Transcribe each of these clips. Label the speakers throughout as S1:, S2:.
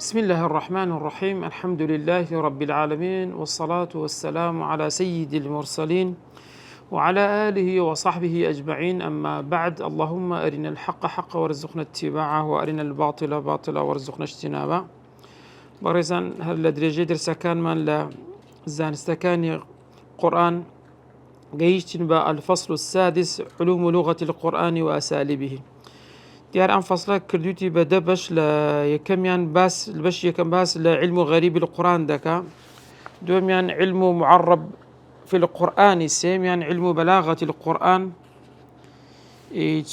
S1: بسم الله الرحمن الرحيم. الحمد لله رب العالمين، والصلاة والسلام على سيد المرسلين وعلى آله وصحبه أجمعين. أما بعد، اللهم أرنا الحق حقا وارزقنا اتباعه، وأرنا الباطل باطلا وارزقنا اجتنابه. بارزان هل لدرجة درس كان من لا زانستكاني قرآن جيشتن الفصل السادس، علوم لغة القرآن وأساليبه. دیار ئەم فەسڵە کردوتی بە دە بەش لە یەکەمیان باس بەش یەکەم باس لە علم و غەریب القورآن دەکا، دومیان علم و معرب في القرآن، سێمیان علم و بلاغة القرآن،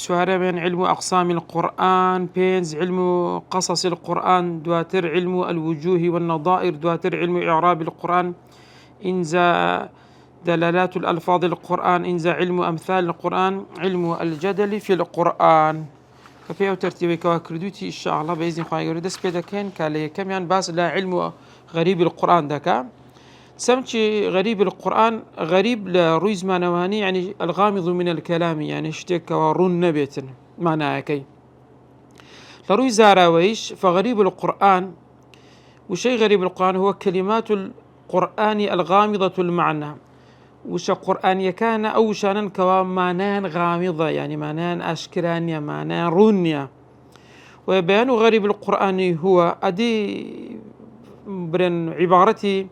S1: چوارەمیان علم و أقسام القرآن، پێنج علم و قصص القرآن، دواتر علم الوجوه والنظائر، دواتر علم إعراب القرآن، إنزا دلالات الألفاظ القرآن، إنزا علم أمثال القرآن، علم الجدل في القرآن. كفي أو ترتيبي كوا كردوتي إن شاء الله بإذن خواهي قرد دس بيدا كين كالي كميان باس لا علم غريب القرآن دكا سمتي غريب القرآن غريب لرويز مانواني، يعني الغامض من الكلام، يعني اشتك ورون نبيت معناها كي لرويز زاراويش. فغريب القرآن وشيء غريب القرآن هو كلمات القرآن الغامضة المعنى، وش قرآن كان أو شانا كوا معنان غامضة، يعني معنان أشكرانيا، معنان رونيا. وبيان غريب القرآن هو أدي برن عبارتي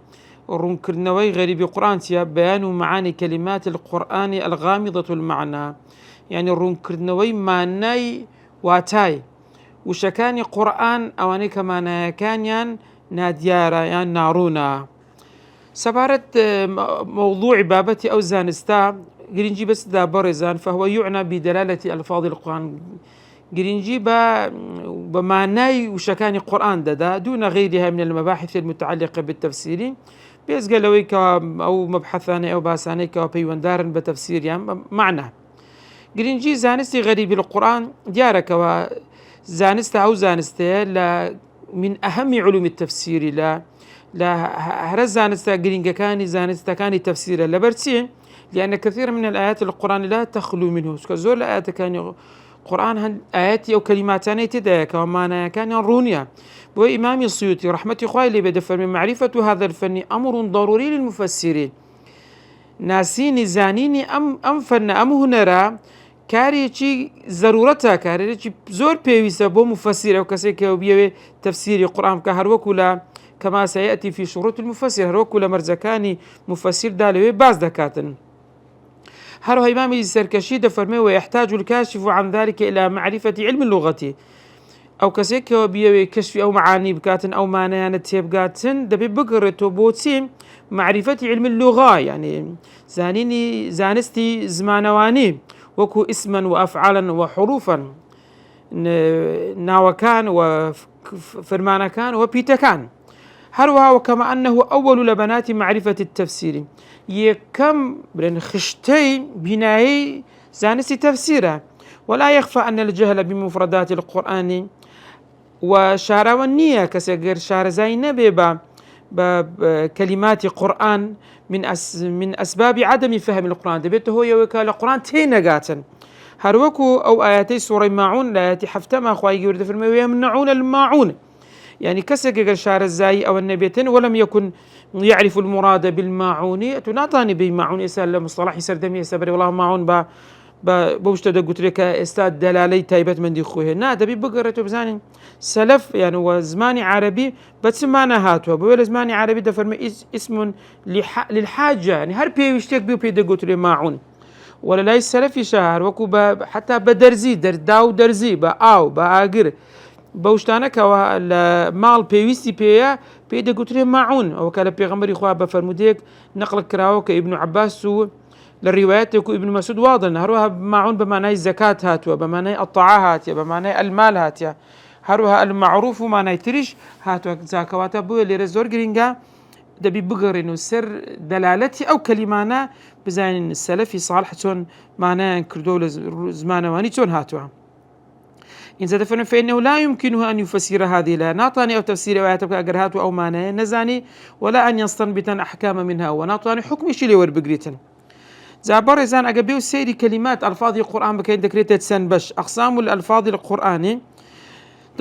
S1: رنكرنوي غريب القرآن بيان معاني كلمات القرآن الغامضة المعنى، يعني رنكرنوي معناي واتاي وشكاني قرآن أواني كما كان ناديارا يعني نارونا. سبارت موضوع بابتي أو زانستا جرينجي بس دا برزان، فهو يعنى بدلالة ألفاظ القرآن، جرينجي بمعنى وشكاني قرآن دا دون غيرها من المباحث المتعلقة بالتفسير، بيز قالويك أو مبحثاني أو باسانيك أو بيواندارن بتفسير يعني معنى. جرينجي زانستي غريب القرآن ديارك وزانستا أو زانستي من أهم علوم التفسير لا هرز زانستا جرينجا كاني زانستا كاني تفسيرا لبرتين، لأن كثير من الآيات القرآن لا تخلو منه. كزور الآيات كان قرآن آيات أو كلماتان تداك ومعنى كان رونيا. وإمام السيوطي رحمة خوالي بدفر من معرفة هذا الفن أمر ضروري للمفسرين. ناسيني زانيني أم فن أم هنرا كاريتي ضرورتها كاريتي زور بيويسا بو مفسر أو كسيك أو بيوي تفسير القرآن كهروكولا، كما سيأتي في شروط المفسر هروكولا مرزكاني مفسر دالوي باز دكاتن. هرو إمام السركشي دفرمي ويحتاج الكاشف عن ذلك إلى معرفة علم اللغة أو كسيك بيوي كشف أو معاني بكاتن أو معنيان تيبكاتن دبي بقرة بوتين معرفة علم اللغة، يعني زانيني زانستي زمانواني وكو اسما وأفعالا وحروفا ناوكان وفرمانكان وبيتكان. هروها وكما أنه أول لبنات معرفة التفسير، يكم برن خشتي بناي زانسي تفسيره. ولا يخفى أن الجهل بمفردات القرآن وشارونية كسجر شار زين بكلمات قرآن من أسباب عدم فهم القرآن. دبيته هو يوكا القرآن تينغاتن هروكو أو آياتي سورة الماعون لا تحفتما خواهي يورد في الماء ويمنعون الماعون، يعني كسجر شار الزاي أو النبيتين ولم يكن يعرف المراد بالماعون تناطاني بماعون يسال مصطلح يسردمي يسبري والله ماعون بوشتد قلت لك استاد دلالي تايبت من دي خوه نادا بقرته بزاني سلف يعني وزماني عربي بس ما هاتوا بقول زماني عربي دفرم اسم للحاجة، يعني هر بي يشتك بيو بي قلت لي ماعون ولا لا السلفي شهر وكو حتى بدرزي داو درزي باو باقر بوشتانا كوا المال بيويستي بيدا قلت لي ماعون أو كلا بيغمري خواه بفرموديك نقل كراو كابن عباس للروايات يكو ابن مسعود واضح هروها ماعون بمعنى الزكاة هاتوا بمعنى الطاعة هاتيا بمعنى المال هاتيا هروها المعروف ومعنى تريش هاتوا زاكواتا بوي اللي رزور جرينجا دبي بقرين سر دلالتي أو كلمانا بزين السلفي صالح تون معنى كردو زمانواني تون هاتوا. إن زاد فإنه لا يمكنه أن يفسر هذه لا ناطاني أو تفسير آياتك أجرهات أو معنى نزاني ولا أن يستنبط أحكام منها وناطاني حكم شيء وربقريتن. زابر إذن أجابيو سيري كلمات ألفاظ القرآن بكين دكريتة سنبش أقسام الألفاظ القرآني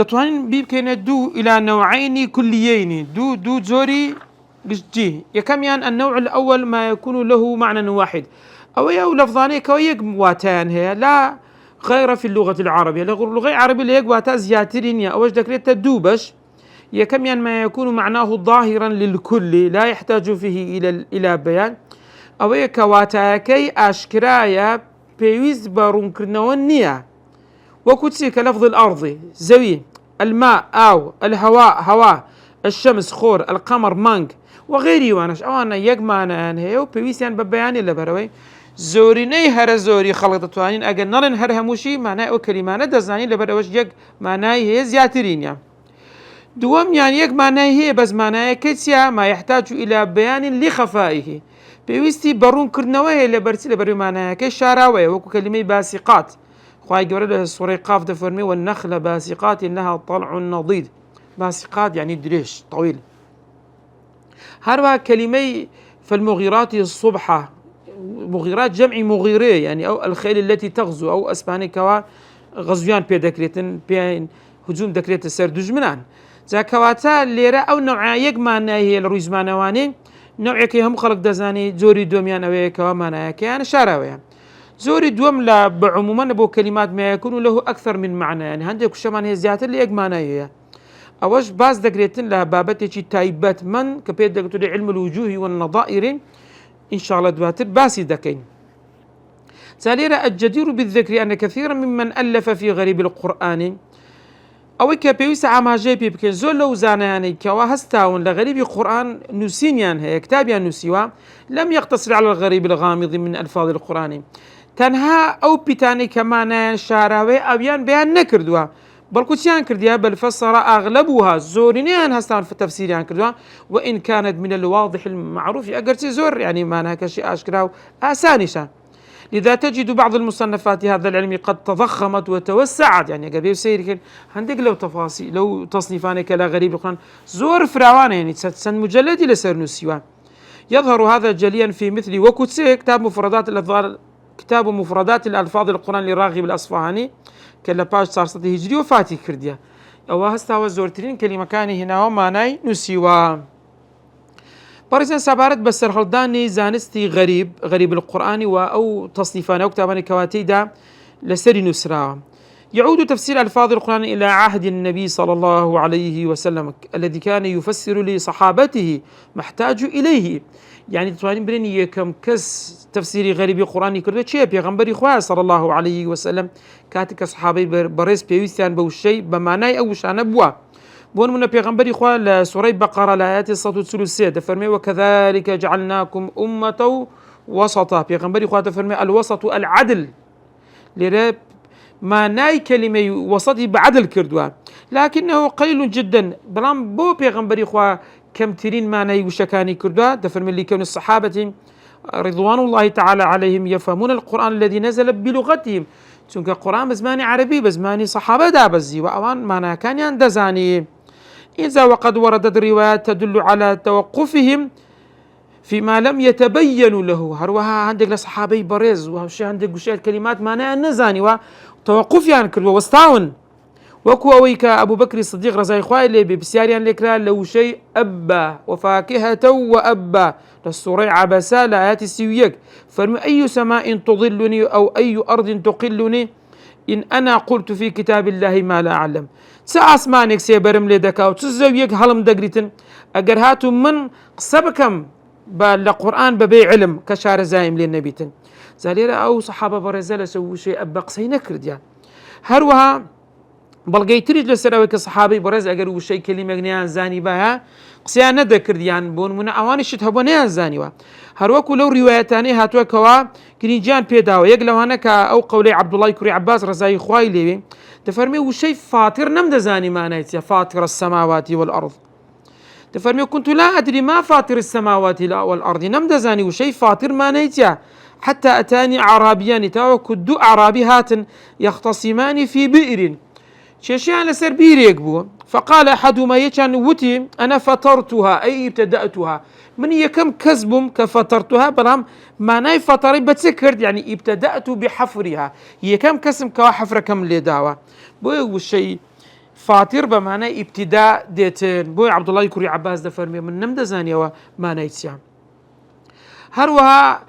S1: دەتوانین بیبکەینە دوو إلى نوعين كليين دو زوري گشتي. يكميان النوع الأول ما يكون له معنى واحد أو يو لفظاني كويك واتان هي لا غير في اللغة العربية اللغة العربية اللي واتا زياترين يا أوش دكريت دوبش. يكميان ما يكون معناه ظاهرا للكل لا يحتاج فيه إلى بيان أو يكواتا كي أشكرايا بيويز بارون كرنونيا وكتسي كلفظ الأرض زوي الماء أو الهواء هواء الشمس خور القمر مانك وغيري وانش أوانا يجمعنا هي وبيويسيان ببياني لبروي زوريني هر زوري خلق توانين أجل نرن هر هموشي معناه أو كلمة دزاني لبروش يج معناه هي زياترين يعني دوم يعني يج معناه هي بس معناه كتسيا ما يحتاج إلى بيان لخفائه بيويستي برون كرنوه لبرو معناه كشاراوي وكو كلمة باسقات خواهي قرأ سورة قاف دفرمي والنخل باسقات إنها طلع نضيد باسقات يعني دريش طويل. هروا كلمة فالمغيرات الصبحة مغيرات جمع مغيرة يعني أو الخيل التي تغزو أو أسباني كوا غزوان بي دكريتن بين هجوم دكريت السر دجمنان زاكواتا ليرة أو نوع يجمعنا هي الروزمانواني نوع كيهم خلق دزاني زوري دوميان أوي كوا مانا كيان شاراوي زوري دوم لا بعموما بو كلمات ما يكون له أكثر من معنى يعني عندك شمان هي زيادة اللي يجمعنا هي أوش باز دقريتن لها بابتي تايبات من كبيت دقتو علم الوجوه والنظائر إن شاء الله دواتر باسي دكين. ثالثا الجدير بالذكر أن كثيرا ممن ألف في غريب القرآن أو كبيوس عما جيبي بكين زولو زاناني كوا هستاون لغريب القرآن نسينيان هي كتابيا نسيوا لم يقتصر على الغريب الغامض من ألفاظ القرآن تنها أو بتاني كمان شاراوي أبيان بيان نكردوا بل كتيان كرديا بل فسر أغلبها زورينيان هستان في تفسيريان كردوا وإن كانت من الواضح المعروف أقرتي زور يعني ما أنها كشيء أشكراو آسانشا. لذا تجد بعض المصنفات هذا العلم قد تضخمت وتوسعت يعني قبل سيرك عندك لو تفاصيل لو تصنيفانك لا غريب القرآن زور فراوان يعني سن مجلد لسر نسيوا. يظهر هذا جليا في مثل وكتسي كتاب مفردات الألفاظ القرآن لراغب الأصفهاني كلا باش صار صدي هجري وفاتي كرديا أو هستاوى زورترين كلمة كان هنا وماناي نسيوا. باريزان سابارت بسر خلداني زانستي غريب القرآن أو تصنيفان أو كتابان كواتيدا لسري نسرا. يعود تفسير ألفاظ القرآن إلى عهد النبي صلى الله عليه وسلم الذي كان يفسر لصحابته محتاج إليه يعني توانين بريني كم كس تفسيري غريب القرآن كردو شيء بيغمبري خواه صلى الله عليه وسلم كاتك صحابي بريس بيوستيان بوشي بمعنى أو شان بوا بون من بيغمبري خواه لسورة بقرة الآيات 133 تفرمي وكذلك جعلناكم أمة وسطا بيغمبري خواه تفرمي الوسط العدل لرب ما ناي كلمة وسطي بعدل كردوا لكنه قليل جدا بلان بو بيغمبري خواه كم ترين ما ناي وشكاني كردوا تفرمي اللي كون الصحابة رضوان الله تعالى عليهم يفهمون القرآن الذي نزل بلغتهم چونك القرآن بزماني عربي بزماني صحابة دابزي وأوان مانا كان يندزاني. إذا وقد وردت روايات تدل على توقفهم فيما لم يتبين له هروها عندك لصحابي بريز وشي عندك وشي الكلمات مانا النزاني وتوقف يعني كردوا واستاون وكوويك أبو بكر الصديق رضي الله عنه بسياريان لكلا لو شيء أبا وفاكهة وأبا للسورة عبسا لآيات السويك فرمي أي سماء تظلني أو أي أرض تقلني إن أنا قلت في كتاب الله ما لا أعلم سأسمانك سيبرم لدكا وتزويك هلم دقريتن أقر هاتو من سبكم بالقرآن ببي علم كشار زايم للنبيتن زاليرا أو صحابة برزالة سووا شيء أبا قصي نكرد يعني هروها بلغي تريد لسراوي صحابي برز اگر وشي كلمه نيان زاني بها قسيان ذكرديان بون من اواني شتهبو نيان زاني وا هروكو لو روايتاني هاتوا كوا كريجان بيداو يقلو هناك او قولي عبد الله كري عباس رزاي خويلي تفرمي وشي فاطر نمد زاني ما نايت فاطر السماوات والارض تفرمي كنت لا ادري ما فاطر السماوات والارض نمد زاني وشي فاطر ما نايت حتى اتاني اعرابيان توكد اعرابي هات يختصمان في بئر شيشان لسر بيريك بو فقال أحدهما يشان وتي أنا فطرتها أي ابتدأتها من يكم كذبم كفطرتها بلام معناي فطري بتسكرت يعني ابتدأت بحفرها هي كم كسم كوا حفرة كم لداوة بو الشيء فاتر بمعنى ابتداء ديتن بوي عبد الله كوري عباس دفرمي من نمد زانيوا ما نيتسيان هروها.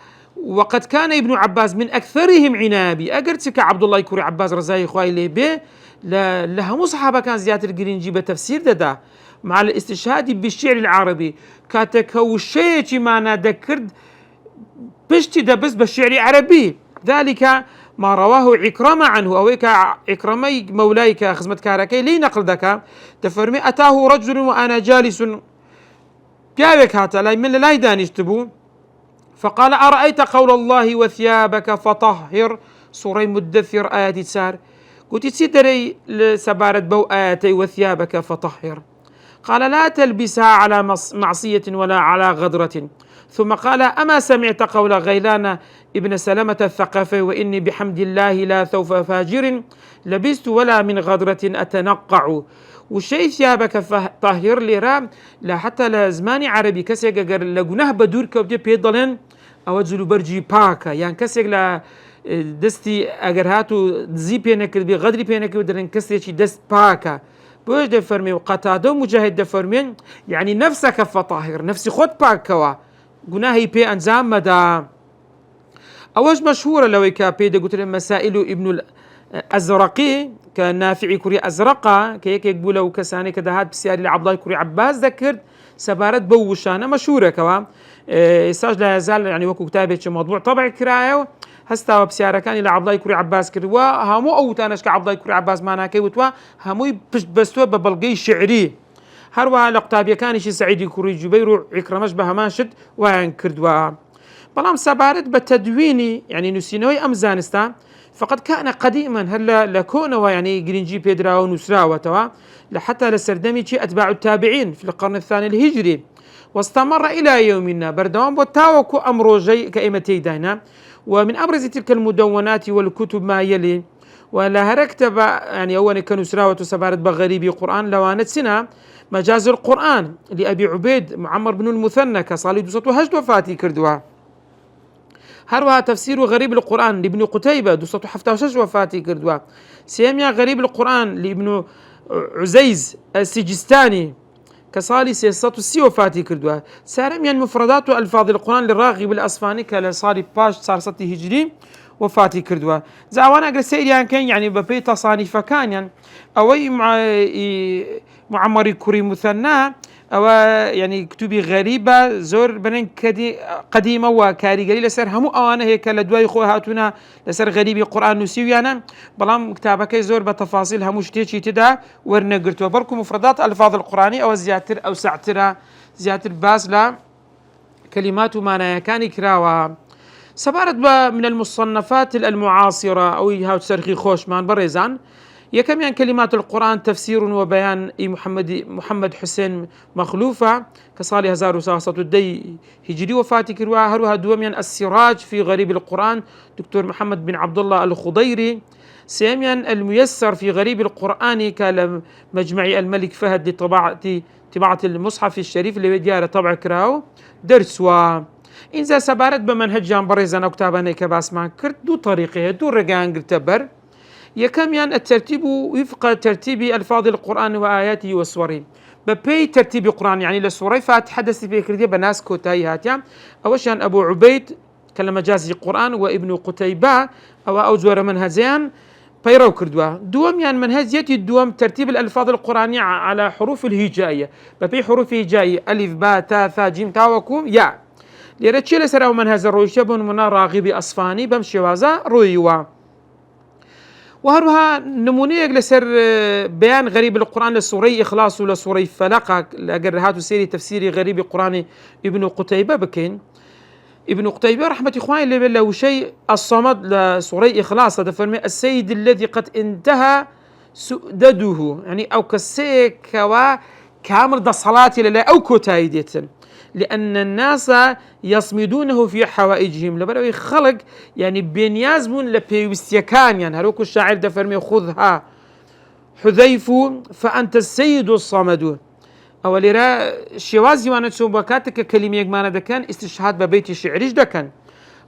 S1: وقد كان ابن عباس من أكثرهم عنابي أجرتك عبد الله كوري عباس رزاي خوي لي به لها مصحبة كان زيادة الجرينجي بتفسير ده مع الاستشهاد بالشعر العربي كاتكو شيء ما ذكرت بشتي ده بس بالشعر العربي ذلك ما رواه عكرمة عنه أو عكرمي مولايك خزمة كاركي لي نقل ذكا تفرمي أتاه رجل وأنا جالس جاوك هاتا لا من لا يدانشتبو فقال أرأيت قول الله وثيابك فطهر سورة مدثر آيات سار قلت سيدري سبارة بو آياتي وثيابك فطهر قال لا تلبسها على معصية ولا على غدرة ثم قال أما سمعت قول غيلان ابن سلمة الثقفي وإني بحمد الله لا ثوف فاجر لبست ولا من غدرة أتنقع والشيء ثيابك فطهر لي رام لا حتى لزماني عربي كسيق لقناه بدور كوبدي بيضلن أوجلو برجي باكا يعني كسيق لا دستي اگر هاتو زي بينك بغدري بينك ودرن كسيشي دست باكا بوش دفرمي وقتادو مجاهد دفرمين يعني نفسك فطاهر نفسي خود باكوا قناهي بي انزام مدى اوج مشهورة لو كابيدا قلت لهم مسائل ابن الازرقي كنافعي كوري ازرقا كيك يقبلوا كساني كدهات بسياري لعبد الله كوري عباس ذكرت سبارت بوشانه مشهوره كوا ساج لا يزال يعني وكو كتابه موضوع طبع كرايه هستا بسياره كان الى عبد الله كوري عباس كروا همو او تانش كعبد الله كوري عباس معنا كي وتوا همو بستو ببلغي شعري هروها لقطابيه كان شي سعيد كوري جبير عكرمش بهماشد وان كردوا بلام سبارت بتدويني يعني نسينوي امزانستا فقد كان قديما هلا لكونه يعني جرينجي بيدرا ونسرا وتوا لحتى لسردمي اتباع التابعين في القرن الثاني الهجري واستمر الى يومنا بردوام بتاوكو امر جي كائمتي دانا. ومن ابرز تلك المدونات والكتب ما يلي ولا هركتب يعني اول كانوا سراوة سبارت بغريبي قران لوانت سنه مجاز القران لابي عبيد معمر بن المثنى كصالي دوسة هجد وفاتي كردوا هروها تفسير غريب القرآن لابن قتيبة دوسة حفتة وشج وفاتي كردوا سيميا غريب القرآن لابن عزيز السجستاني كصالي سياسات السي وفاتي كردوا سارميا مفردات ألفاظ القرآن للراغب الأصفاني كالصالي باش صار ستي هجري وفاتي كردوا زعوانا أقل سيريان كان يعني ببي تصانيف كان يعني أوي معمر كوري مثنى أو يعني كتبي غريبة زور بنين قديمة وكاري قليل لسر همو أوانا هيك لدواي خوها هاتونا لسر غريبي قرآن نسيويانا بلام كتابك زور بتفاصيل همو شتيشي تدا ورنقرت وبركم مفردات ألفاظ القرآني أو زياتر أو سعترة زياتر باس لا كلمات معناها كان كراوة سبارت من المصنفات المعاصرة أو هاو تسرخي خوشمان بريزان يكم يعني كلمات القرآن تفسير وبيان محمد حسين مخلوفة كصالي هزار وساسة الدي هجري وفاتي كروا هروها دوميان السراج في غريب القرآن دكتور محمد بن عبد الله الخضيري سيميان الميسر في غريب القرآن كمجمع الملك فهد لطباعة المصحف الشريف اللي بديارة طبع كراو درس إنزا سبارت بمنهج جان بريزان أو كتاباني كباس ما كرت دو طريقه دو رقان قلتبر يكميان الترتيب وفق ترتيب ألفاظ القرآن وآياته وسوره ببي ترتيب القرآن يعني لسورة فاتحدث بكردية بناس كوتاي هاتيا أوشان أبو عبيد كلمة جازي القرآن وابن قتيبة أو أوزور منهزيان بيرو كردوا دوم يعني منهزيتي الدوم ترتيب الألفاظ القرآنية على حروف الهجائية ببي حروف هجائية ألف باء تاء ثاء جيم تاء وكوم يا ليرتشي لسر أو منهز الرويشبون منا راغبي أصفاني بمشي وازا رويوا وهروها نمونية لسر بيان غريب القرآن لسوري إخلاص ولسوري فلق لأجر هاتو سيري تفسيري غريب القرآن ابن قتيبة بكين ابن قتيبة رحمة إخواني اللي له شيء الصمد لسوري إخلاص هذا فرمي السيد الذي قد انتهى سؤدده يعني أو كسيك كامل دا صلاة لله أو كتايدة لأن الناس يصمدونه في حوائجهم لبرو خلق يعني بنيازمون لبيوستيكان يعني هروك الشاعر ده فرمي خذها حذيف فأنت السيد الصمد أو لرا شوازي وانا تسوبكاتك كلمة يجمانا ده كان استشهاد ببيت شعريش ده كان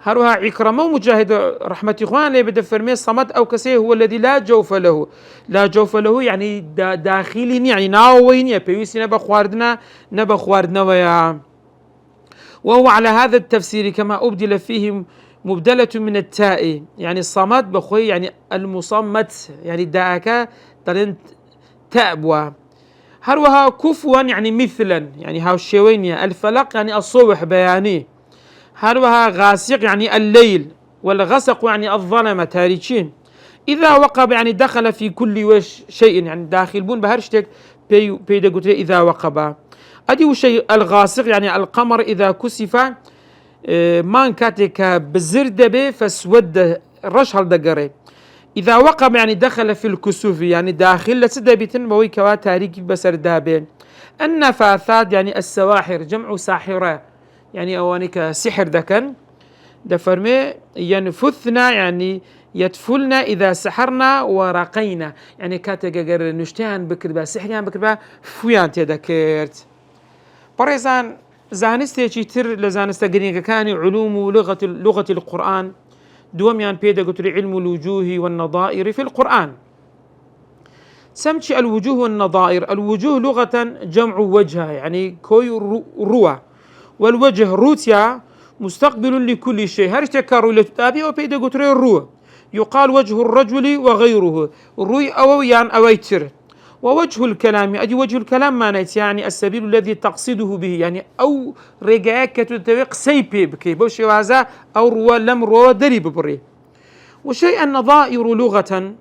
S1: هروها عكرمة ومجاهد رحمة إخوان لي بدا فرمي صمد أو كسي هو الذي لا جوف له، لا جوف له يعني داخلين يعني ناوين بيوسي نبا خواردنا ويا. وهو على هذا التفسير كما أبدل فيه مبدلة من التاء، يعني الصمد بخوي يعني المصمت يعني داكا ترنت تأبوا. هروها كفوا يعني مثلا يعني هاو الشوينية. الفلق يعني الصبح بياني. هروها غاسق يعني الليل، والغسق يعني الظلمة تاريخين. إذا وقب يعني دخل في كل شيء يعني داخل بون بهرشتك بيدا قلت إذا وقب. أدي شيء الغاسق يعني القمر إذا كسف مان كاتك بزرد به فسود رشهل دقري. إذا وقب يعني دخل في الكسوف يعني داخل لسد بيتن بوي كوا تاريخ بسر دابين. النفاثات يعني السواحر جمع ساحرة يعني أوانيك سحر دكن دفرمي ينفثنا يعني يدفلنا إذا سحرنا ورقينا يعني كاتجر نشتهن بكربا سحريان بكربا فويان تذكرت. بريزان زانستي تر لزانستا قرينك كان علوم لغة القرآن دوميان بيدا قلت علم الوجوه والنظائر في القرآن. سمتي الوجوه والنظائر. الوجوه لغة جمع وجهه يعني كوي روى، والوجه روتيا مستقبل لكل شيء هرشتكارو لتتابي وبيدا قلت الروى. يقال وجه الرجل وغيره الروي أويان أويتر. ووجه الكلام أدي وجه الكلام ما يعني السبيل الذي تقصده به يعني أو رجاك تتوق سيبي بكي بوشي وهذا أو روى لم روى دري ببري. وشيء النظائر لغة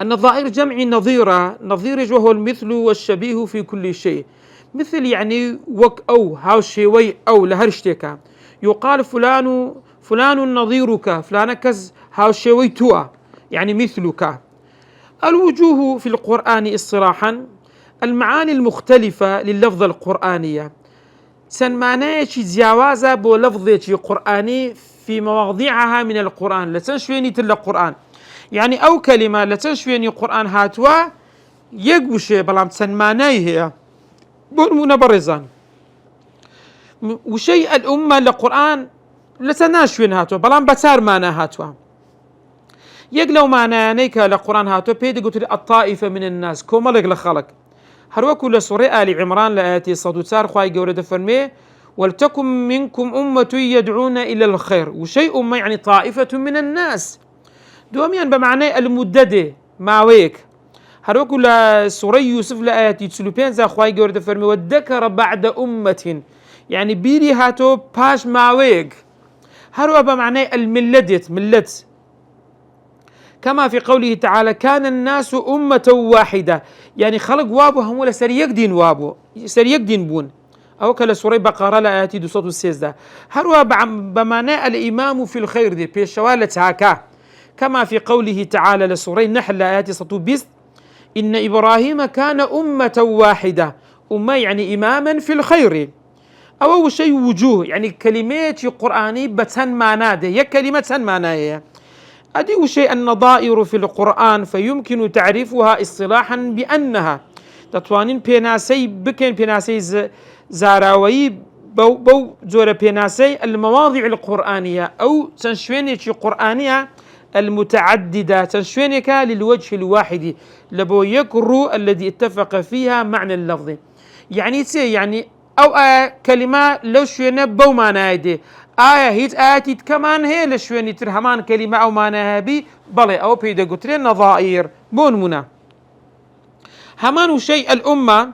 S1: النظائر جمع نظيرة، نظير وهو المثل والشبيه في كل شيء. مثل يعني وك أو هاو شيوي أو لهرشتك. يقال فلان نظيرك فلانكز هاو شيوي توا يعني مثلك. الوجوه في القرآن اصطلاحا المعاني المختلفة لللفظ القرآنية سن معناش زيوازة بو لفظة قرآني في مواضيعها من القرآن لتنشويني تل القرآن يعني أو كلمة لتنشويني قرآن هاتوا يقوشي بلام سن معناي هي بون برزان وشيء الأمة للقرآن لتناشوين هاتوا بلام بتار معناها هاتوا يقلو معنا نيكا لقرآن هاتو بيدي قلت الطائفة من الناس كومالك لخلق هروكو لسورة آل عمران لآتي صدوتار خواهي قورة فرمي ولتكن منكم أمة يدعون إلى الخير وشيء أمة يعني طائفة من الناس دوميان بمعنى المددة ماويك. هروكو لسورة يوسف لآتي تسلوبين زا خواهي قورة فرمي والذكر بعد أمة يعني بيري هاتو باش ماويك. هروا بمعنى الملدت ملت كما في قوله تعالى كان الناس أمة واحدة يعني خلق وابو هم ولا سريق دين بون أو كلا سورة بقرة لآياتي 206 هروا بمعنى الإمام في الخير دي بيشوالة هاكا كما في قوله تعالى لسورة النحل لآياتي 120 إن إبراهيم كان أمة واحدة أمة يعني إماما في الخير. أو شيء وجوه يعني كلمات قرآني بتن معناه هي كلمة تن معناه. أدي شيء النظائر في القرآن فيمكن تعريفها اصطلاحا بأنها تتوانين بيناسي بكين بيناسي زاراوي بو زور بيناسي المواضع القرآنية أو تنشوينيك قرآنية المتعددة تنشوينيك للوجه الواحد لبو يكرو الذي اتفق فيها معنى اللفظ يعني أو كلمة لو شوينة بو معنى هيت آتي كمان هي لشويني ترهمان كلمة أو معناها بي بلي أو بيدا قترين نظائر بون منا همان شيء الأمة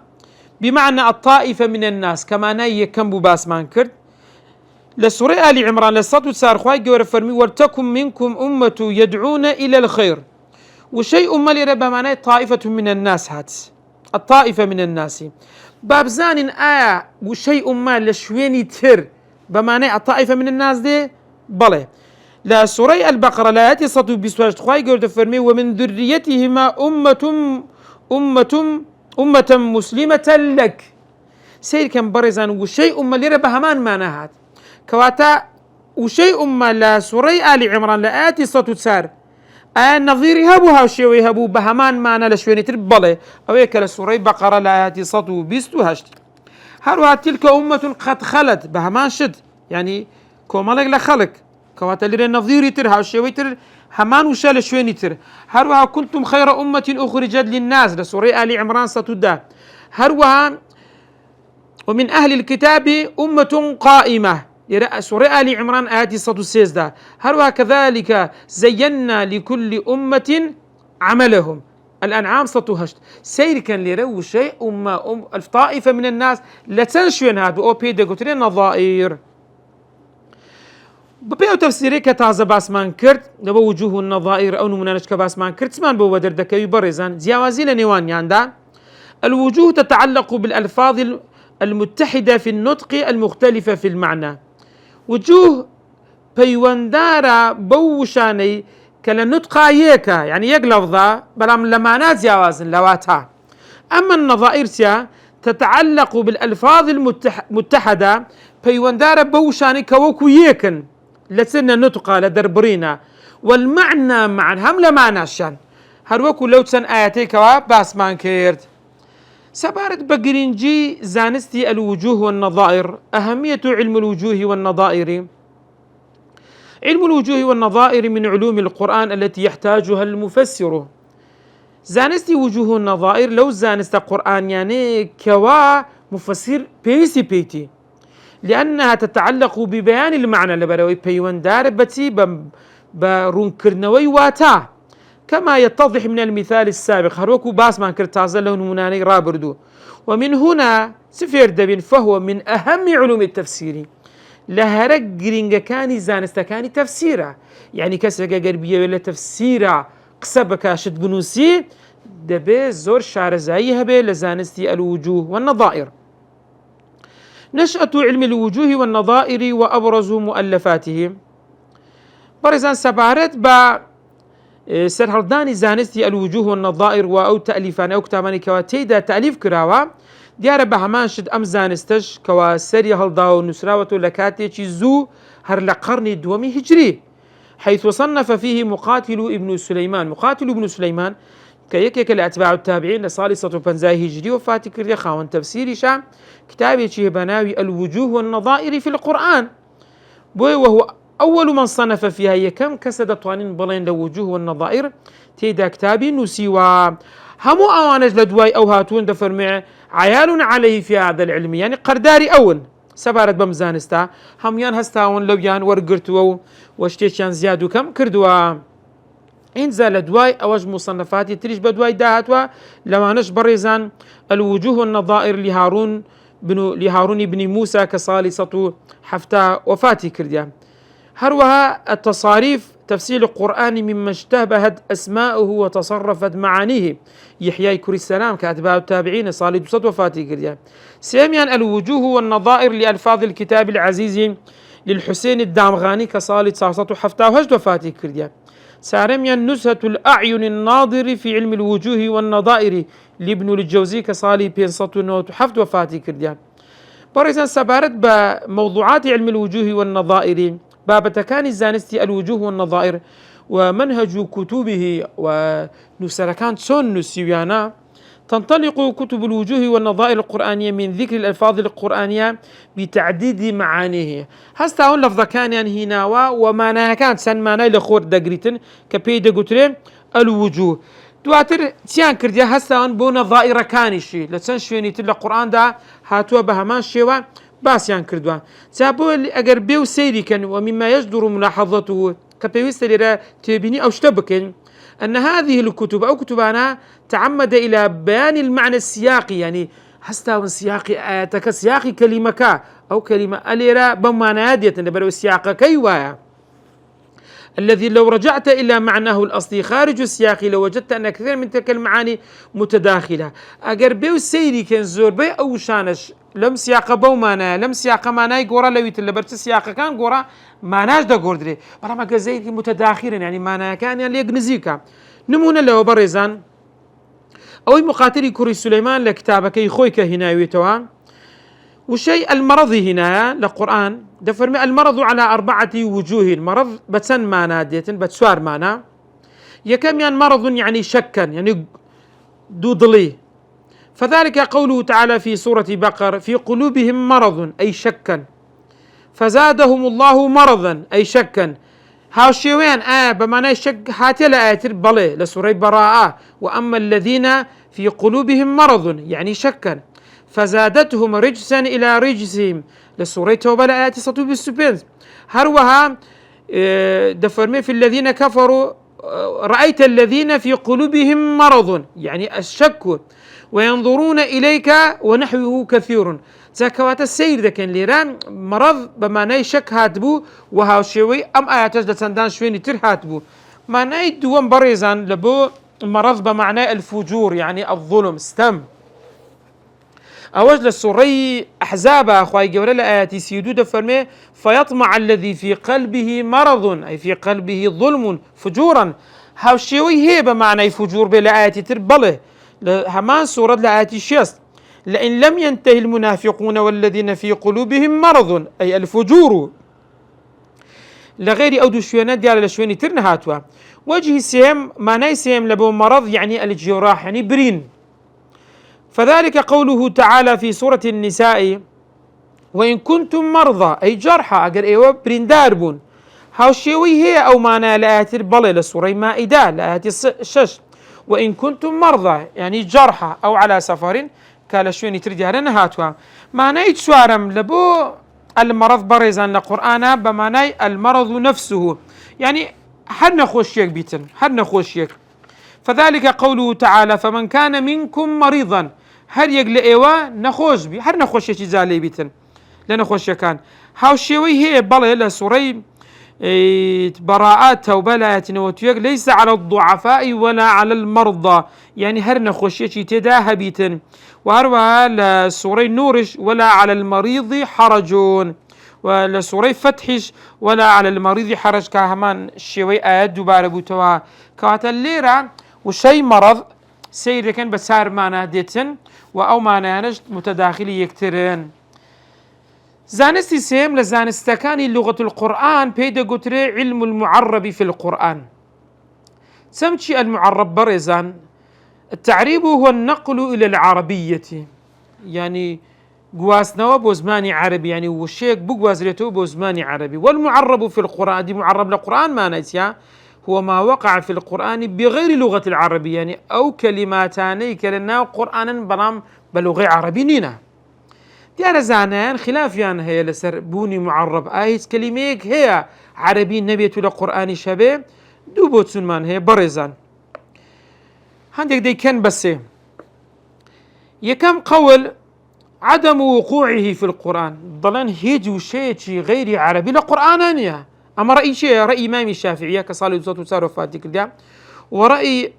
S1: بمعنى الطائفة من الناس كما ناي كم بباس مانكرد لسورة آل عمران لسطو تسار خواهي قوار فرمي ولتكن منكم أمة يدعون إلى الخير وشيء أمة لربا معنى طائفة من الناس هات الطائفة من الناس باب زان وشيء أمة لشويني تر بمعنى الطائفة من الناس دي بلى لا سورة البقرة لا يأتي صدو بسواج خواهي قولت فرمي ومن ذريتهما أمة مسلمة لك سير كم برزان وشيء أمة لربا همان معناها كواتا وشيء أمة لا سورة آل عمران لا يأتي صدو تسار نظير هبوها وشيوي هبو بهمان معنى لشويني تر بلى أو يكا لسورة بقرة لا يأتي صدو بستو هشت هروها تلك أمة قد خلت بهمان شد يعني کۆمەڵێک لە خەڵک کەواتە لێرە نەظیری تر هاوشێوەی تر هەمان وشە لە شوێنی تر. هەروەها كنتم خير أمة أخرجت للناس لە سوورەی آلی عیمران 110. هەروەها ومن أهل الكتاب أمة قائمة سورة آل عمران آيات 113. هروها كذلك زينا لكل أمة عملهم الأنعام 108. سير كان ليرو شيء الطائفة من الناس لا تنشون هذا أو بيدا قلتلين نظائر ببيو تفسيري كتازة باسمان كرت لبو وجوه النظائر أو نمونانش كباسمان كرت سمان بو ودر دكاوي برزان زياوازين نيوان ياندا. الوجوه تتعلق بالألفاظ المتحدة في النطق المختلفة في المعنى. وجوه بيواندارا بوشاني كلا نطقا يكا يعني يك لفظة بلام لمانا زياوازن لواتها. أما النظائر تتعلق بالألفاظ المتحدة بيواندارا بوشاني كوكو يكن لسنا نطقا لدربرينا والمعنى معا هم لمانا شان هروكو لو تسن آياتي كوا باسمان كيرت. سبارت بقرنجي زانستي الوجوه والنظائر. أهمية علم الوجوه والنظائر. علم الوجوه والنظائر من علوم القرآن التي يحتاجها المفسر. زانستي وجوه النظائر لو زانست قرآن يعني كوا مفسر بيسي بيتي لأنها تتعلق ببيان المعنى لبروي بيوان دار بتي برونكرنوي واتا كما يتضح من المثال السابق. هروكو باسمان كرتازا لون مناني رابردو. ومن هنا سفير دبين فهو من أهم علوم التفسير. لهرق جرينجا كاني زانستكاني تفسيرا يعني كسرقا قربية ولا تفسيرا قسبكا شد بنوسي دبي زور شارزايها بي لزانستي الوجوه والنظائر. نشأة علم الوجوه والنظائر وأبرز مؤلفاته. برزان سبارت با سرهرداني زانستي الوجوه والنظائر و تأليفان أو كتاباني كوا تيدا تأليف كراوا ديار بهمان شد أم زانستش كوا سري هلداو نسراوتو لكاتي زو هر لقرن دومي هجري حيث صنف فيه مقاتل ابن سليمان. مقاتل ابن سليمان كيك لأتباع التابعين لصالي 150 هجري وفاتي كردي خاون تفسيري شا كتابي شي بناوي الوجوه والنظائر في القرآن بوي وهو أول من صنف فيها. هي كم كسد طوانين بلين لوجوه والنظائر تيدا كتابي نسيوا همو أوانج لدواي أو هاتون دفرمع عيال عليه في هذا العلم يعني قرداري أول سبارت بمزانستا هميان هستاون لويان ورقرتوا واشتيشان زيادو كم كردوا انزل دواي أوج مصنفاتي تريش بدواي داهتوا لما نش بريزان الوجوه والنظائر لهارون بن موسى كصالصة حفتا وفاتي كرديا. هروها التصاريف تفسير القرآن مما اشتبهت أسماؤه وتصرفت معانيه يحيى كري السلام كأتباع التابعين صالد صد وفاتي كرديا. سيميا الوجوه والنظائر لألفاظ الكتاب العزيز للحسين الدامغاني كصالد صاصة حفتا وهجد وفاتي كرديا. سارميا نزهة الأعين الناظر في علم الوجوه والنظائر لابن الجوزي كصالي بينصة حفت وفاتي كرديا. بريزان سبارت بموضوعات علم الوجوه والنظائر بابتكان الزانستي الوجوه والنظائر ومنهج كتبه ونسركان سون نسيوانا. تنطلق كتب الوجوه والنظائر القرآنية من ذكر الألفاظ القرآنية بتعديد معانيه. هستا هون لفظ كان هنا ومعناها كانت سن معناه لخور دقريتن كبيدا قترين الوجوه دواتر تيان كرديا هستا هون بو نظائر كانشي لسن شويني تلا القرآن دا هاتوا بهمان شيوا باسيان كردوا سابو اگر بيو سيري كان ومما يجدر ملاحظته كبيوست لرا تبيني او شتبكن أن هذه الكتب أو كتبنا تعمد إلى بيان المعنى السياقي يعني هستا سياقي آتك سياقي كلمة أو كلمة أليرا بمعنى هادية نبرو السياق كيوايا الذي لو رجعت إلى معناه الأصلي خارج السياق لوجدت أن كثير من تلك المعاني متداخلة. أجر بيو سيري كان زور بي أو شانش لم سياق بو مانا لم سياق ماناي قورا لويت اللي برت سياق كان قورا ماناش دا قردري برما قزيك متداخلا يعني مانا كان يعني يقنزيكا. نمونا لو برزان أو مقاتلي كوري سليمان لكتابك يخويك هنا ويتوا وشيء المرض هنا للقرآن دفرمي المرض على 4 وجوه. المرض بتسن مانا ديتن بتسوار مانا يكم يعني مرض يعني شكا يعني دودلي فذلك قوله تعالى في سورة بقر في قلوبهم مرض أي شكا فزادهم الله مرضا أي شكا. هاوشيوين بمعنى شك هاتي لآياتر بلي لسوري براءة. وأما الذين في قلوبهم مرض يعني شكا فزادتهم رجسا إلى رجسهم لسوري توبة لآياتي سطو بالسبينز. هروها دفرمي في الذين كفروا رأيت الذين في قلوبهم مرض يعني الشك وينظرون إليك ونحوه كثير. زكوات السير ذا كان ليران مرض بمعنى شك هاتبو وهاوشيوي أم آيات لسندان شويني تر هاتبو معنى دوام بريزان لبو مرض بمعنى الفجور يعني الظلم استم. أوجل السوري أحزابها أخوائي جولة لآياتي سيدو دفرمي فيطمع الذي في قلبه مرض أي في قلبه ظلم فجورا. هاوشيوي هي بمعنى فجور بلآياتي تربله همان سورة لآياتي شيست لئن لم ينتهي المنافقون والذين في قلوبهم مرض أي الفجور لغير أودو شوينات ديال لشويني ترنهاتوا. وجه سيم معنى سيم لبو مرض يعني الجراح يعني برين. فذلك قوله تعالى في سورة النساء وإن كنتم مرضى أي جرحى أجر إيوه برنداربون. هاوشيوي هي أو معنى لآيات البلي لسورة مائدة لآيات الشش وإن كنتم مرضى يعني جرحى أو على سفر قال شويني تردي هرنا هاتوا معنى يتشوارم لبو المرض برزان لقرآن بمعنى المرض نفسه يعني حد خوشيك بيتن حد خوشيك. فذلك قوله تعالى فمن كان منكم مريضا هر يقل إيوه نخوش بي هر نخوش يشي زالي بيتن لنخوش كان. هاوشيوي هي بلي لسوري براءات توبة لا يتنوتيق ليس على الضعفاء ولا على المرضى يعني هر نخوش يشي تداها بيتن. وهروها لسوري نورش ولا على المريض حرجون ولسوري فتحش ولا على المريض حرج كهمان الشيوي آيات دوباره بوتوا كاتا الليرة وشي مرض سير كان بسار معنا ديتن وأو معنا نجد متداخلي يكترين. زانستي سيم لزانستكاني لغة القرآن بيدا قتري علم المعرب في القرآن. سمتشي المعرب برزان التعريب هو النقل إلى العربية يعني قواسنوا بوزماني عربي يعني وشيك بقوازريتو بوزماني عربي. والمعرب في القرآن دي معرب للقرآن ما نسيا هو ما وقع في القرآن بغير لغة العربية يعني أو كلماتاني كلنا قرآنا بلام بلغة عربي نينا ديانا زانان خلاف يعني هي لسر بوني معرب آيس كلميك هي عربي نبيتو لقرآن شبه دو بوتسون هي برزان هندك دي كان بس يكم قول عدم وقوعه في القرآن ضلان هيجو شيء غير عربي لقرآنانيا. أما رأي شيء رأي إمام الشافعية كصالح دوسات وسار وفاتك الجام ورأي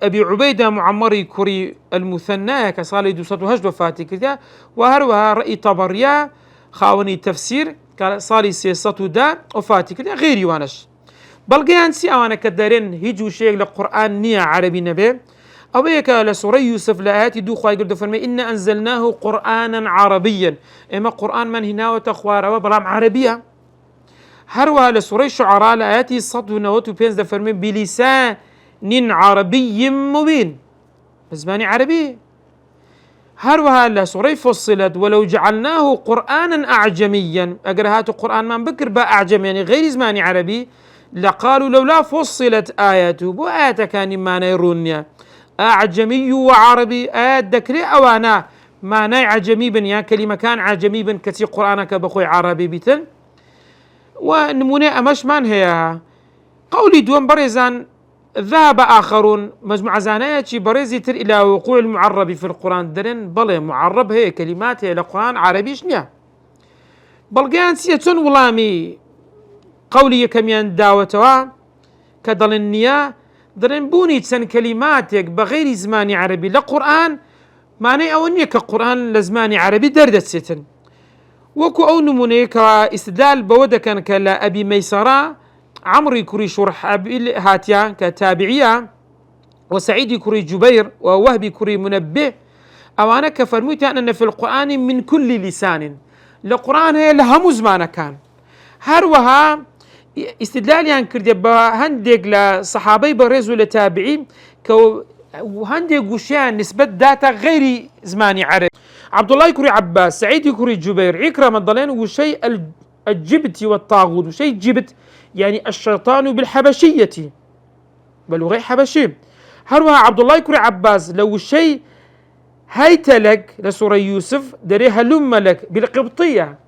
S1: أبي عبيدة معمري كوري المثنى كصالح دوسات وهجد وفاتك الجام وهروها رأي طبريا خاوني تفسير كصالح سياسات دا وفاتك الجام غيري وانش بلقيان سي أوانا كدارين هيجو شيء للقرآن نيا عربي نبي أو هيك لسورة يوسف لآيات دو خواهي قد فرمي إن أنزلناه قرآنا عربيا إما قرآن من هنا وتخوار وبرام عربية. هروها لسورة الشعراء لآيات صدو نوتو بينز فرمي بلسان عربي مبين بزماني عربي. هروها لسورة فصلت ولو جعلناه قرآنا أعجميا أقرهات القرآن من بكر با أعجم يعني غير زماني عربي لقالوا لولا فصلت آياته بو آيات كان ما نيرونيا أعجمي وعربي آيات ذكري أوانا ما ناي عجمي بن يا كلمة كان عجمي بن كتير قرآنك بخوي عربي بيتن. ونمونة أمش من هي قولي دوم بريزان ذهب آخرون مجموعة زانية بريزي تر إلى وقوع المعرب في القرآن درن بل معرب هي كلمات هي القرآن عربي شنيا بلقيان سيتون ولامي قولي كميان داوتوا كدل النيا درن بوني تسن كلماتك بغير زمان عربي لقرآن معنى أو أني كقرآن لزمان عربي دردت ستن وكو أو نموني كاستدلال بودا كان كلا أبي ميسرة عمري كوري شرح أبي هاتيا كتابعية وسعيد كوري جبير ووهبي كوري منبه أو أنا كفرميت أن في القرآن من كل لسان القرآن هي لهم زمان كان هروها استدلال يعني كردي بهندق لصحابي برزو لتابعين وهندق وشيان نسبة داتا غير زماني عربي عبد الله كوري عباس سعيد كوري جبير عكرمة الضلين وشيء الجبت والطاغوت. وشي جبت يعني الشيطان بالحبشية بلغة حبشي. هروها عبد الله كري عباس لو الشيء هيت لك لسورة يوسف دري هلم لك بالقبطية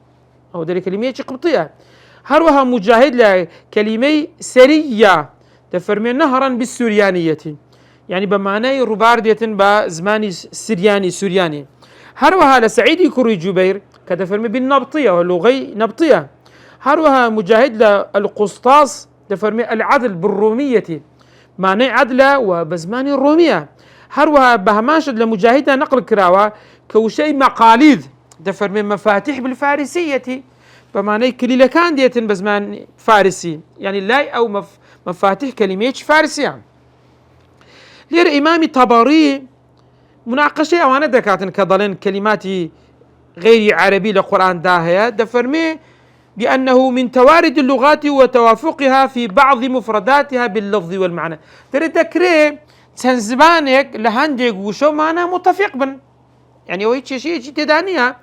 S1: أو دري كلمة قبطية. هروها مجاهد لكلمة سرية تفرمي نهرا بالسريانية يعني بمعنى رباردية بزمان سرياني. هروها لسعيد كري جبير كتفرمي بالنبطية واللغة نبطية. هروها مجاهد للقسطاس تفرمي العدل بالرومية معنى عدلة وبزمان الرومية. هروها بهماشد لمجاهدة نقل كراوة كوشي مقاليد تفرمي مفاتيح بالفارسية بمعنى كليلة كان ديتن بزمان فارسي يعني لاي أو مفاتيح كلمات فارسية. لير إمامي طبري مناقشة أوانا دكاتن كضلن كلمات غير عربي للقرآن داهية دفرمي بأنه من توارد اللغات وتوافقها في بعض مفرداتها باللفظ والمعنى. ترى ذكري تنزبانك لهندق وشو معنى متفق بن يعني ويتش شيء تدانيها.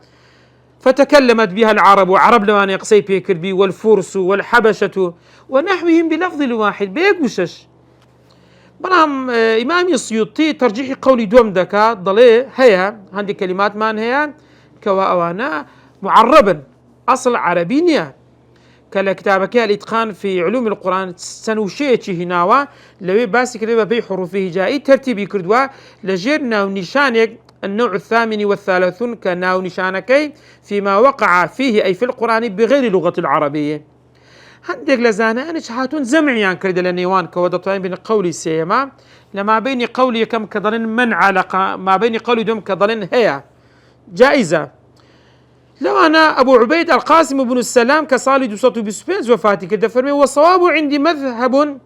S1: فتكلمت بها العرب وعرب لما يقصي بيكر بي والفرس والحبشة ونحوهم بلفظ واحد بيقوشش. بنام إمام السيوطي ترجيح قولي دوم دكا ضلي هيا هندي كلمات مان هيا كوا أوانا معربا أصل عربينيا كلا كتابك الإتقان في علوم القرآن سنوشيتي هناوا لوي باسك لبا بي حروفه جائي ترتيبي كردوا لجيرنا ونشانك النوع الثامن والثلاثون كناو نشانكي فيما وقع فيه أي في القرآن بغير لغة العربية. هندق لزانا أنا شحاتون زمعيان كرد لنيوان كودطوين بين قولي سيما لما بين قولي كم كضلن من علقة ما بين قولي دوم كضلن هي جائزة. لو أنا أبو عبيد القاسم بن السلام كصالي دوسطو بسبينز وفاتي كده فرمي والصواب عندي مذهب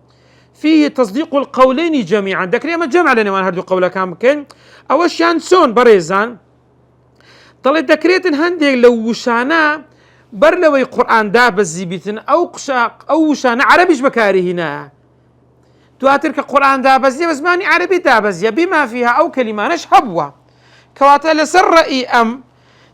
S1: فيه تصديق القولين جميعا. ذكري ما جمع لنيوان هردو قولا كامكين أوش يانسون بريزان طلعت ذكريت هندق لو وشانا برلوي قرآن دابزي بيتن أو وشانا عربيش بكاري هنا تواترك قرآن دابزي بس ماني عربي دابزي بما فيها أو كلمة نشحبوا كواتا لسر رأي أم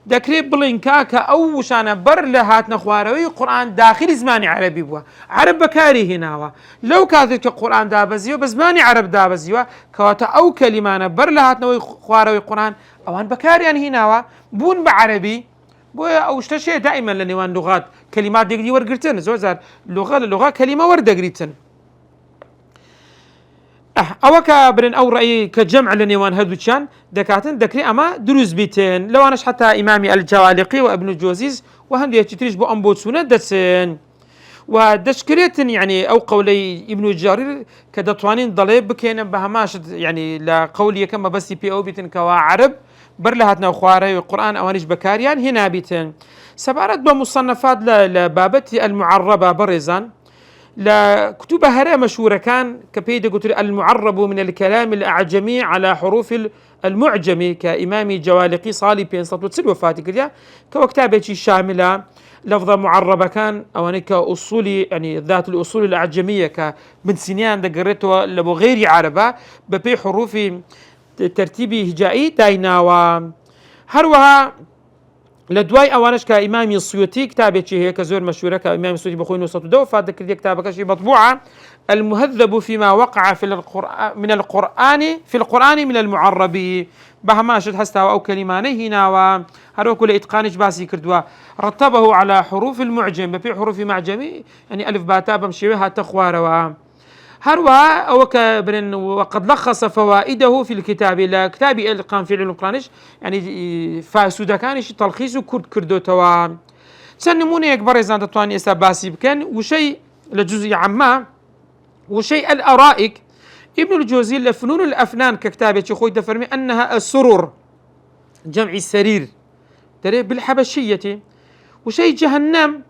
S1: ذكري بلينكاكا أو وشانا برلهات نخواروي قرآن داخل زماني عربي بوا عرب بكاري هنا لو كاترك قرآن دابزي بس ماني عرب دابزي كواتا أو كلمة برلهات نوي خواروي قرآن أوان بكاري هنا بون بعربي بويا أو شيء دائما لنيوان لغات كلمات دقري ورقرتن زوزار لغة كلمة وردقريتن أوكا برن أو رأي كجمع لنيوان هدوشان دكاتن ذكري أما دروز بيتين لو أنا حتى إمامي الجوالقي وابن الجوزيز وهندي يتريج بو أمبوتسونا دسن ودشكريتن يعني أو قولي ابن الجرير كدطوانين ضليب بكين بهماشد يعني لقولي كما بس بي أو بيتن كوا عرب برلهاتنا وخواري القرآن أوانيش بكاريان هنا بيتن سبارت بمصنفات لبابتي المعربة برزان لكتب هرا مشهورة كان كبيدة قلت المعرب من الكلام الأعجمي على حروف المعجمي كإمام جوالقي صالي بين سطوة سلوة وفاتي كريا كوكتابة شاملة لفظة معربة كان أو كأصولي يعني ذات الأصول الأعجمية كمن سنيان دقريتها لبو غير عربة ببي حروف ترتيبي هجائي دايناوا هروها لدواي أوانش كإمام السيوطي كتابة هي كزور مشهورة كإمام السيوطي بخوي نوصة دو فذكر دي كتابة كشي مطبوعة المهذب فيما وقع في القرآن من المعربي بهماشد هستا أو كلماني هنا وهرو كل إتقانش باسي كردوا رتبه على حروف المعجم بفي حروف معجمي يعني ألف باتا بمشيوها تخواروا هروها أو كبرن وقد لخص فوائده في الكتاب لا كتاب القان في علم القرآن يعني فاسودا كانش تلخيص كردو توا سنموني أكبر إذا تطواني إساباسي بكن وشيء لجزء عما وشيء الأرائك ابن الجوزي لفنون الأفنان ككتابة خوي تفرمي أنها السرور جمع السرير ترى بالحبشية وشيء جهنم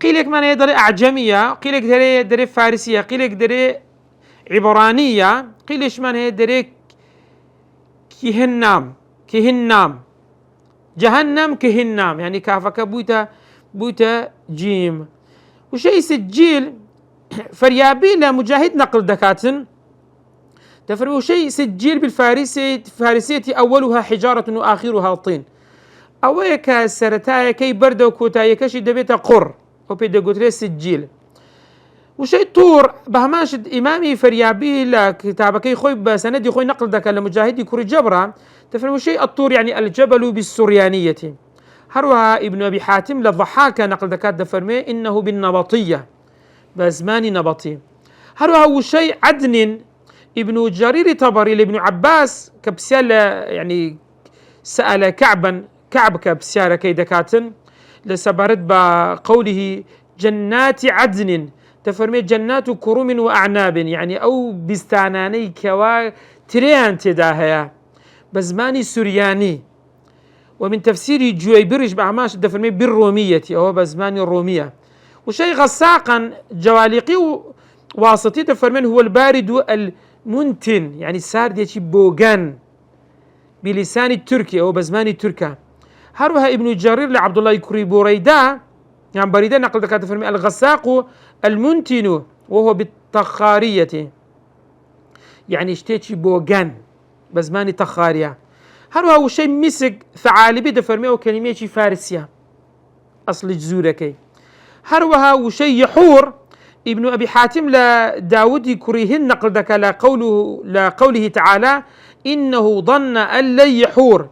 S1: قيل لك ما يدري أعجمية قيل لك دري فارسية قيل لك دري عبرانية قيل ليش ما يدري كهنام جهنم كهنام يعني كافك بوتا جيم وشيء سجيل فريابي لمجاهد نقل دكاتن تفرموا شيء سجيل بالفارسية أولها حجارة وآخرها طين أويك سرتايا كي برد وكوتايا كشي دبيتا قر ئەو پێی دەگوترێت سجیل. وشەی توور بە هەماشت ئیمامی فەریابی لە کتابەکەی خۆی بە سەنەدی خۆی نەقل دەکات لە مجاهدی کوڕی جەبرا دەفەرمێ وشەی الطور يعني الجبل بالسريانية. هروها ابن أبي حاتم للضحاك نقل دكات دفرمي إنه بالنبطية بزمان نبطي. هروها وشي عدن ابن جرير طبري لابن عباس كبسيال يعني سأل كعب كبسيال كي دكاتن لسبرت بقوله جنات عدن تفرمي جنات كرم وأعناب يعني أو بستاناني كوا تريان تداهيا بزماني سرياني. ومن تفسير جويبرج بعماش دفرمي بالرومية أو بزمان الرومية. وشيء غساقا جوالقي واسطي دفرمين هو البارد المنتن يعني سارد يشي بوغان بلسان التركي أو بزمان التركة. هروها ابن جرير لعبد الله كري بوريدا يعني بريدة نقل دكات دفرمي الغساق المنتن وهو بالتخارية يعني اشتيتشي بوغان بزمان تخارية. هروها وشي مسك ثعالبي دفرميه كلمة فارسية أصل جزوركي. هروها وشي يحور ابن أبي حاتم لداود كريهن نقل دك لقوله تعالى إنه ظن أن لن يحور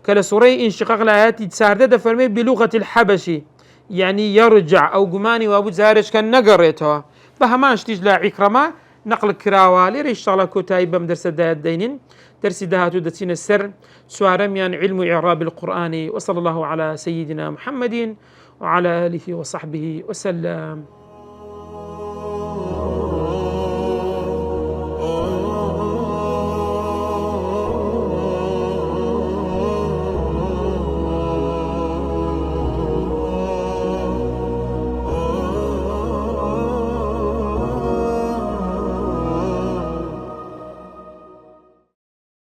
S1: كلا سوري انشقاق الآيات تسارده دفرميه بلغة الحبشي يعني يرجع أو قماني وابو زارش كان نقريتها بهمان شتيج لا عكرمة نقل كراوالي ريش الله كتايب بمدرسة دايات دينين درسي دهاتو دتين السر سوارميان علم إعراب القرآن. وصلى الله على سيدنا محمد وعلى آله وصحبه وسلم.